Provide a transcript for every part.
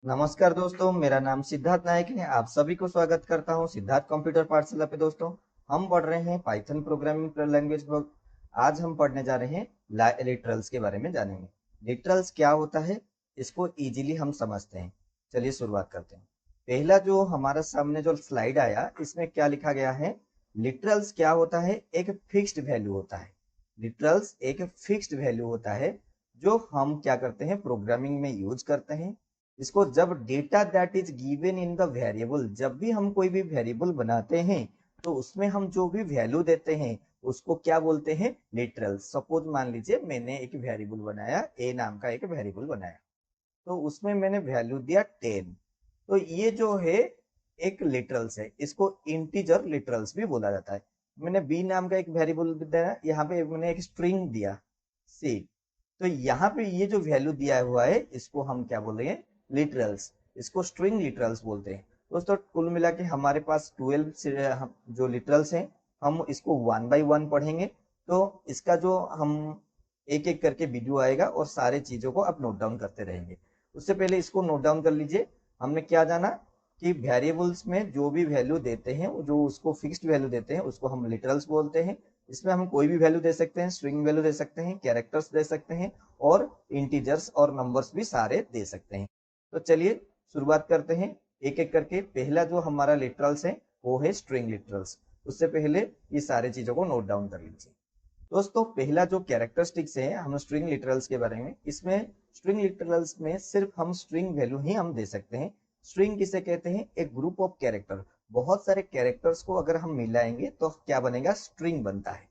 नमस्कार दोस्तों, मेरा नाम सिद्धार्थ नायक है। आप सभी को स्वागत करता हूं सिद्धार्थ कंप्यूटर पाठशाला पे। दोस्तों, हम पढ़ रहे हैं पाइथन प्रोग्रामिंग लैंग्वेज बुक। आज हम पढ़ने जा रहे हैं लिटरल्स के बारे में जानेंगे। लिटरल्स क्या होता है, इसको इजीली हम समझते हैं। चलिए शुरुआत करते हैं। पहला जो हमारा सामने जो स्लाइड आया, इसमें क्या लिखा गया है? लिटरल्स क्या होता है? एक फिक्स्ड वैल्यू होता है। लिटरल्स एक फिक्स्ड वैल्यू होता है जो हम क्या करते हैं, प्रोग्रामिंग में यूज करते हैं। इसको जब data that is given in the variable, जब भी हम कोई भी वेरिएबल बनाते हैं तो उसमें हम जो भी वैल्यू देते हैं उसको क्या बोलते हैं? लिटरल। सपोज मान लीजिए मैंने एक वेरिएबल बनाया, ए नाम का एक वेरिएबल बनाया, तो उसमें मैंने वैल्यू दिया 10। तो ये जो है एक लिटरल्स है, इसको इंटीजर लिटरल्स भी बोला जाता है। मैंने बी नाम का एक वेरिएबल दिया, यहाँ पे मैंने एक स्ट्रिंग दिया सी। तो यहाँ पे ये जो वैल्यू दिया हुआ है इसको हम क्या बोलेंगे? लिटरल्स। इसको स्ट्रिंग लिटरल्स बोलते हैं। दोस्तों, कुल मिला के हमारे पास 12 से जो लिटरल्स हैं, हम इसको वन बाय वन पढ़ेंगे। तो इसका जो हम एक एक करके वीडियो आएगा और सारे चीजों को आप नोट डाउन करते रहेंगे। उससे पहले इसको नोट डाउन कर लीजिए। हमने क्या जाना कि वेरिएबल्स में जो भी वैल्यू देते हैं, जो उसको फिक्स्ड वैल्यू देते हैं, उसको हम लिटरल्स बोलते हैं। इसमें हम कोई भी वैल्यू दे सकते हैं, स्ट्रिंग वैल्यू दे सकते हैं, कैरेक्टर्स दे सकते हैं, और इंटीजर्स और नंबर्स भी सारे दे सकते हैं। तो चलिए शुरुआत करते हैं एक एक करके। पहला जो हमारा लिटरल्स है वो है स्ट्रिंग लिटरल्स। उससे पहले ये सारे चीजों को नोट डाउन कर लीजिए। दोस्तों, पहला जो कैरेक्टरिस्टिक्स है हम स्ट्रिंग लिटरल्स के बारे में, इसमें स्ट्रिंग लिटरल्स में सिर्फ हम स्ट्रिंग वैल्यू ही हम दे सकते हैं। स्ट्रिंग किसे कहते हैं? एक ग्रुप ऑफ कैरेक्टर। बहुत सारे कैरेक्टर्स को अगर हम मिलाएंगे तो क्या बनेगा? स्ट्रिंग बनता है।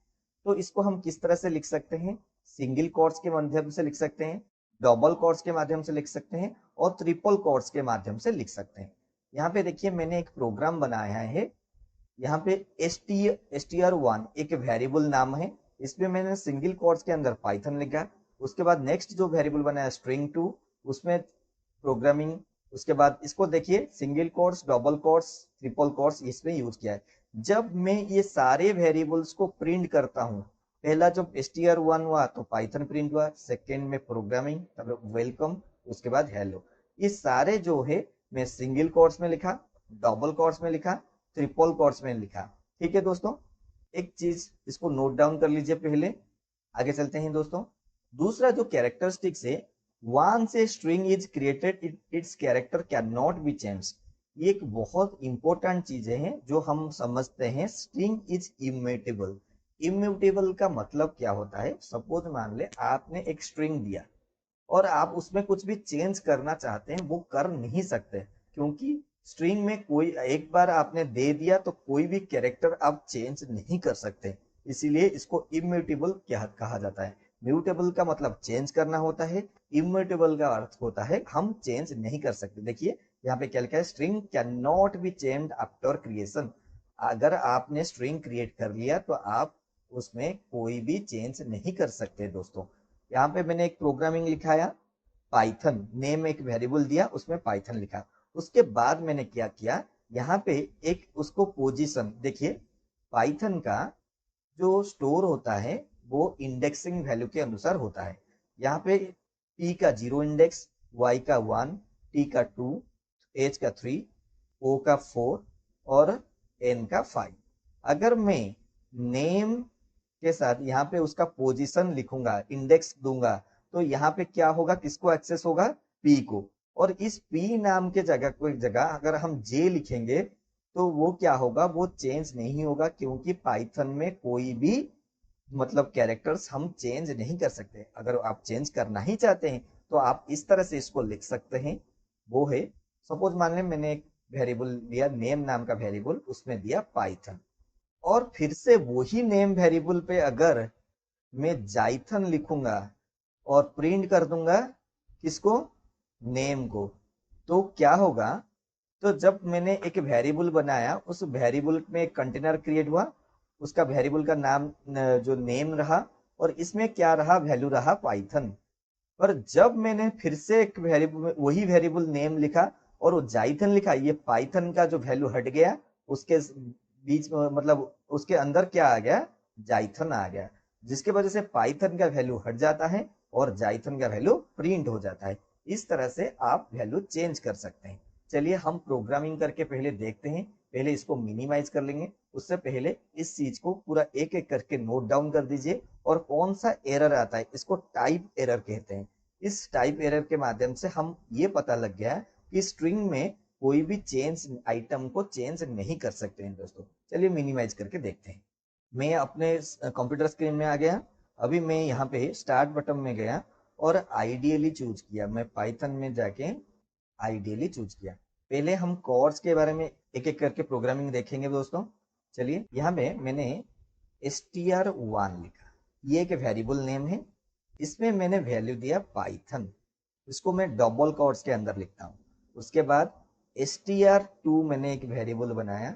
तो इसको हम किस तरह से लिख सकते हैं? सिंगल कोट्स के माध्यम से लिख सकते हैं, डबल कोट्स के माध्यम से लिख सकते हैं, और ट्रिपल कोट्स के माध्यम से लिख सकते हैं। यहाँ पे देखिए मैंने एक प्रोग्राम बनाया है। यहाँ पे str1 एक वेरिएबल नाम है। इसमें मैंने सिंगल कोट्स के अंदर पाइथन लिखा। उसके बाद नेक्स्ट जो वेरिएबल बनाया string2, उसमें प्रोग्रामिंग। उसके बाद इसको देखिए single quotes, double quotes, triple quotes इसमें यूज किया है। जब मैं ये सारे वेरिएबल्स को प्रिंट करता हूँ, पहला जब str1 हुआ तो पाइथन प्रिंट हुआ, सेकेंड में प्रोग्रामिंग, तब वेलकम, उसके बाद हेलो। ये सारे जो है मैं सिंगल कोट्स में लिखा, डबल कोट्स में लिखा, ट्रिपल कोट्स में लिखा। ठीक है दोस्तों, एक चीज इसको नोट डाउन कर लीजिए पहले, आगे चलते हैं दोस्तों। दूसरा जो कैरेक्टरिस्टिक्स है, once a string is created it's character can not be change. ये एक बहुत इंपॉर्टेंट चीज है जो हम समझते हैं। String is immutable. इम्यूटेबल का मतलब क्या होता है? सपोज मान ले आपने एक स्ट्रिंग दिया और आप उसमें कुछ भी चेंज करना चाहते हैं, वो कर नहीं सकते, क्योंकि स्ट्रिंग में कोई एक बार आपने दे दिया तो कोई भी कैरेक्टर आप चेंज नहीं कर सकते। इसीलिए इसको इम्यूटेबल क्या कहा जाता है। म्यूटेबल का मतलब चेंज करना होता है, इम्यूटेबल का अर्थ होता है हम चेंज नहीं कर सकते। देखिए यहाँ पे क्या लिखा है? String can not be change after creation. अगर आपने स्ट्रिंग क्रिएट कर लिया तो आप उसमें कोई भी चेंज नहीं कर सकते। दोस्तों, यहाँ पे मैंने एक प्रोग्रामिंग लिखाया, पाइथन नेम एक वेरिएबल दिया, उसमें पाइथन लिखा। उसके बाद मैंने क्या किया, यहाँ पे एक उसको पोजीशन देखिए। पाइथन का जो स्टोर होता है वो इंडेक्सिंग वैल्यू के अनुसार होता है। यहाँ पे p का 0 इंडेक्स, y का 1, t का 2, h का 3, o का 4 और n का 5। अगर मैं नेम के साथ यहाँ पे उसका पोजीशन लिखूंगा, इंडेक्स दूंगा, तो यहाँ पे क्या होगा? किसको एक्सेस होगा? p को। और इस p नाम के जगह कोई जगह अगर हम j लिखेंगे तो वो क्या होगा? वो चेंज नहीं होगा, क्योंकि पाइथन में कोई भी मतलब कैरेक्टर्स हम चेंज नहीं कर सकते। अगर आप चेंज करना ही चाहते हैं तो आप इस तरह से इसको लिख सकते हैं। वो है, सपोज मान लें मैंने एक वेरिएबल दिया, नेम नाम का वेरिएबल, उसमें दिया पाइथन, और फिर से वही नेम वेरिएबल पे अगर मैं जाइथन लिखूंगा और प्रिंट कर दूंगा किसको? नेम को। तो क्या होगा? तो जब मैंने एक वेरिएबल बनाया, उस वेरिएबल में एक कंटेनर क्रिएट हुआ, उसका वेरिएबल का नाम जो नेम रहा, और इसमें क्या रहा? वैल्यू रहा पाइथन। पर जब मैंने फिर से एक वेरिएबल, वही वेरिएबल नेम लिखा और वो जाइथन लिखा, ये पाइथन का जो वैल्यू हट गया, उसके बीच में मतलब उसके अंदर क्या आ गया? जाइथन आ गया, जिसके वजह से पाइथन का वैल्यू हट जाता है और जाइथन का वैल्यू प्रिंट हो जाता है। इस तरह से आप वैल्यू चेंज कर सकते हैं। चलिए हम प्रोग्रामिंग करके पहले देखते हैं। पहले इसको मिनिमाइज कर लेंगे। उससे पहले इस चीज को पूरा एक एक करके नोट डाउन कर दीजिए। और कौन सा एरर आता है, इसको टाइप एरर कहते हैं। इस टाइप एरर के माध्यम से हम ये पता लग गया कि स्ट्रिंग में कोई भी चेंज आइटम को चेंज नहीं कर सकते हैं दोस्तों। चलिए मिनिमाइज करके देखते हैं। मैं अपने कंप्यूटर स्क्रीन में आ गया। अभी मैं यहाँ पे स्टार्ट बटन में गया और आइडियली चूज किया। मैं पाइथन में जाके आइडियली चूज किया। पहले हम कोर्स के बारे में एक एक करके प्रोग्रामिंग देखेंगे दोस्तों। चलिए यहाँ पे मैंने str1 लिखा। ये एक वेरिएबल नेम है। इसमें मैंने वैल्यू दिया पाइथन। इसको मैं डबल कोट्स के अंदर लिखता हूँ। उसके बाद str2 मैंने एक वेरिएबल बनाया।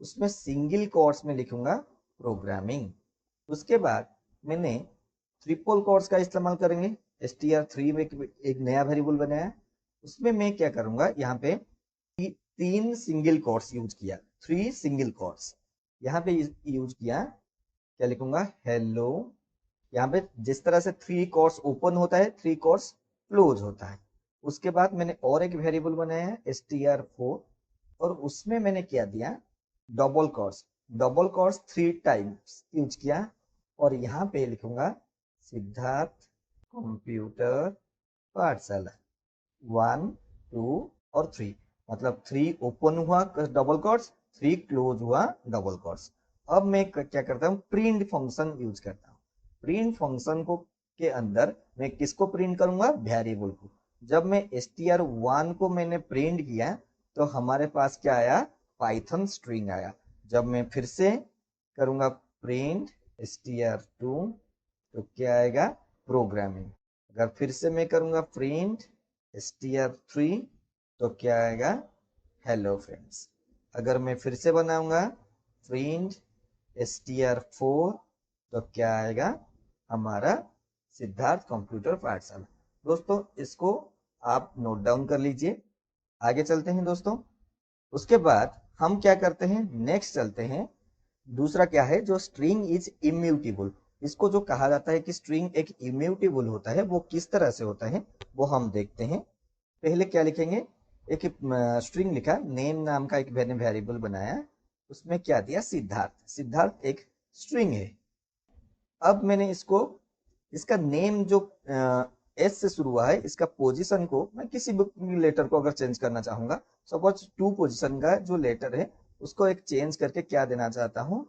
उसमें सिंगल कोट्स में लिखूंगा प्रोग्रामिंग। उसके बाद मैंने ट्रिपल कोट्स का इस्तेमाल करेंगे। str3 में एक नया वेरिएबल बनाया। उसमें मैं क्या करूंगा, यहाँ पे 3 सिंगल कोट्स यूज किया। 3 सिंगल कोट्स यहाँ पे यूज किया। क्या लिखूंगा, हेलो। यहाँ पे जिस तरह से 3 कोट्स ओपन होता है 3 कोट्स क्लोज होता है। उसके बाद मैंने और एक वेरिएबल बनाया है str4 और उसमें मैंने क्या दिया, double quotes. Double quotes 3 times use किया। और यहाँ पे लिखूंगा सिद्धार्थ कंप्यूटर पाठशाला 1 2 और 3। मतलब 3 ओपन हुआ डबल कोट्स, 3 क्लोज हुआ डबल कोट्स। अब मैं क्या करता हूँ, प्रिंट फंक्शन यूज करता हूँ। प्रिंट फंक्शन को के अंदर मैं किसको प्रिंट करूंगा, वेरिएबल को। जब मैं str1 को मैंने प्रिंट किया तो हमारे पास क्या आया, पाइथन स्ट्रिंग आया। जब मैं फिर से करूंगा प्रिंट str2 तो क्या आएगा, प्रोग्रामिंग। अगर फिर से मैं करूंगा प्रिंट str3 तो क्या आएगा, हेलो फ्रेंड्स। अगर मैं फिर से बनाऊंगा प्रिंट str4 तो क्या आएगा, हमारा सिद्धार्थ कंप्यूटर पाठशाला। दोस्तों इसको आप नोट डाउन कर लीजिए। आगे चलते हैं दोस्तों। उसके बाद हम क्या करते हैं, नेक्स्ट चलते हैं। दूसरा क्या है, जो स्ट्रिंग इज इम्यूटेबल। इसको जो कहा जाता है कि स्ट्रिंग एक इम्यूटेबल होता है, वो किस तरह से होता है वो हम देखते हैं। पहले क्या लिखेंगे, एक स्ट्रिंग लिखा, नेम नाम का एक मैंने वेरिएबल बनाया। उसमें क्या दिया, सिद्धार्थ। सिद्धार्थ एक स्ट्रिंग है। अब मैंने इसको, इसका नेम जो एस से शुरू हुआ है, इसका पोजीशन को मैं किसी भी लेटर को अगर चेंज करना चाहूंगा, सपोज 2 पोजीशन का जो लेटर है उसको एक चेंज करके क्या देना चाहता हूँ।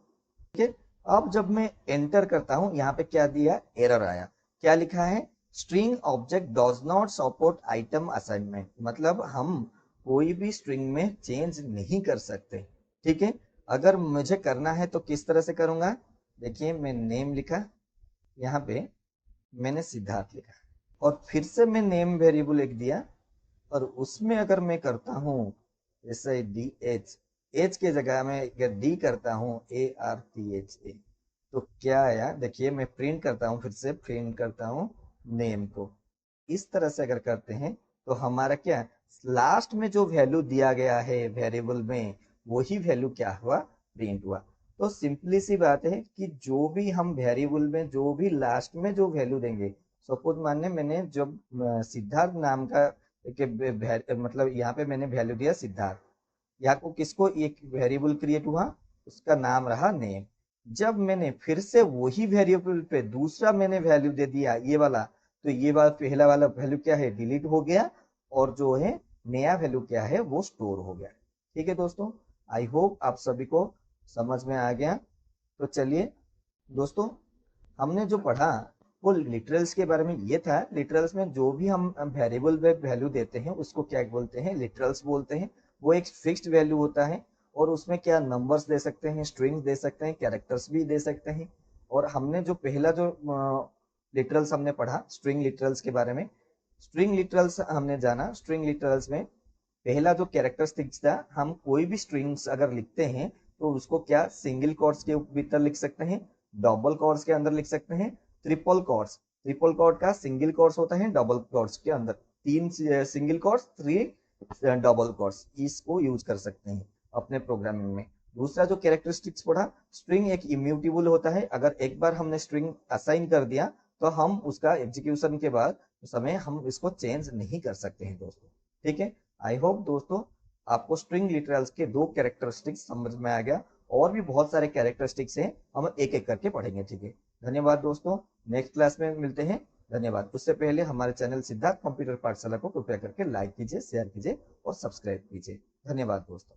ठीक है। अब जब मैं एंटर करता हूं, यहाँ पे क्या दिया, एरर आया। क्या लिखा है, string object does not support item assignment. मतलब हम कोई भी स्ट्रिंग में चेंज नहीं कर सकते। ठीक है। अगर मुझे करना है तो किस तरह से करूंगा, देखिए मैं नेम लिखा, यहाँ पे मैंने सिद्धार्थ लिखा और फिर से मैं नेम वेरिएबल एक दिया। और उसमें अगर मैं करता हूँ जैसे डी एच, एच के जगह में अगर डी करता हूँ ARTHA तो क्या आया, देखिए मैं प्रिंट करता हूँ, फिर से प्रिंट करता हूँ नेम को। इस तरह से अगर करते हैं तो हमारा क्या, लास्ट में जो वैल्यू दिया गया है वेरिएबल में वही वैल्यू क्या हुआ, प्रिंट हुआ। तो सिंपली सी बात है कि जो भी हम वेरिएबल में जो भी लास्ट में जो वैल्यू देंगे, सपोज मानने मैंने जब सिद्धार्थ नाम का मतलब यहाँ पे मैंने वैल्यू दिया सिद्धार्थ, यहाँ को किसको, एक वेरिएबल क्रिएट हुआ, उसका नाम रहा नेम। जब मैंने फिर से वही वेरिएबल पे दूसरा मैंने वैल्यू दे दिया ये वाला, तो ये वाला पहला वाला वैल्यू क्या है, डिलीट हो गया। और जो है नया वैल्यू क्या है, वो स्टोर हो गया। ठीक है दोस्तों, आई होप आप सभी को समझ में आ गया। तो चलिए दोस्तों, हमने जो पढ़ा वो लिटरल्स के बारे में ये था। लिटरल्स में जो भी हम वेरिएबल में वैल्यू देते हैं उसको क्या बोलते हैं, लिटरल्स बोलते हैं। वो एक फिक्स्ड वैल्यू होता है और उसमें क्या नंबर्स दे सकते हैं, स्ट्रिंग्स दे सकते हैं, कैरेक्टर्स भी दे सकते हैं। और हमने जो पहला जो लिटरल्स हमने पढ़ा स्ट्रिंग लिटरल्स के बारे में, स्ट्रिंग लिटरल्स हमने जाना। स्ट्रिंग लिटरल्स में पहला जो कैरेक्टरिस्टिक्स था, हम कोई भी स्ट्रिंग्स अगर लिखते हैं तो उसको क्या सिंगल कोट्स के भीतर लिख सकते हैं, डबल कोट्स के अंदर लिख सकते हैं, ट्रिपल कोट्स। ट्रिपल कोट का सिंगल कोट्स होता है डबल कोट्स के अंदर, 3 सिंगल कोट्स 3 डबल कोट्स, इसको यूज कर सकते हैं अपने प्रोग्रामिंग में। दूसरा जो कैरेक्टरिस्टिक्स पढ़ा, स्ट्रिंग एक इम्यूटेबल होता है। अगर एक बार हमने स्ट्रिंग असाइन कर दिया तो हम उसका एग्जीक्यूशन के बाद समय हम इसको चेंज नहीं कर सकते हैं दोस्तों। ठीक है, आई होप दोस्तों आपको स्ट्रिंग लिटरल्स के दो कैरेक्टरिस्टिक्स समझ में आ गया। और भी बहुत सारे कैरेक्टरिस्टिक्स हैं, हम एक एक करके पढ़ेंगे। ठीक है, धन्यवाद दोस्तों, नेक्स्ट क्लास में मिलते हैं। धन्यवाद। उससे पहले हमारे चैनल सिद्धार्थ कंप्यूटर पाठशाला को कृपया करके लाइक कीजिए, शेयर कीजिए और सब्सक्राइब कीजिए। धन्यवाद दोस्तों।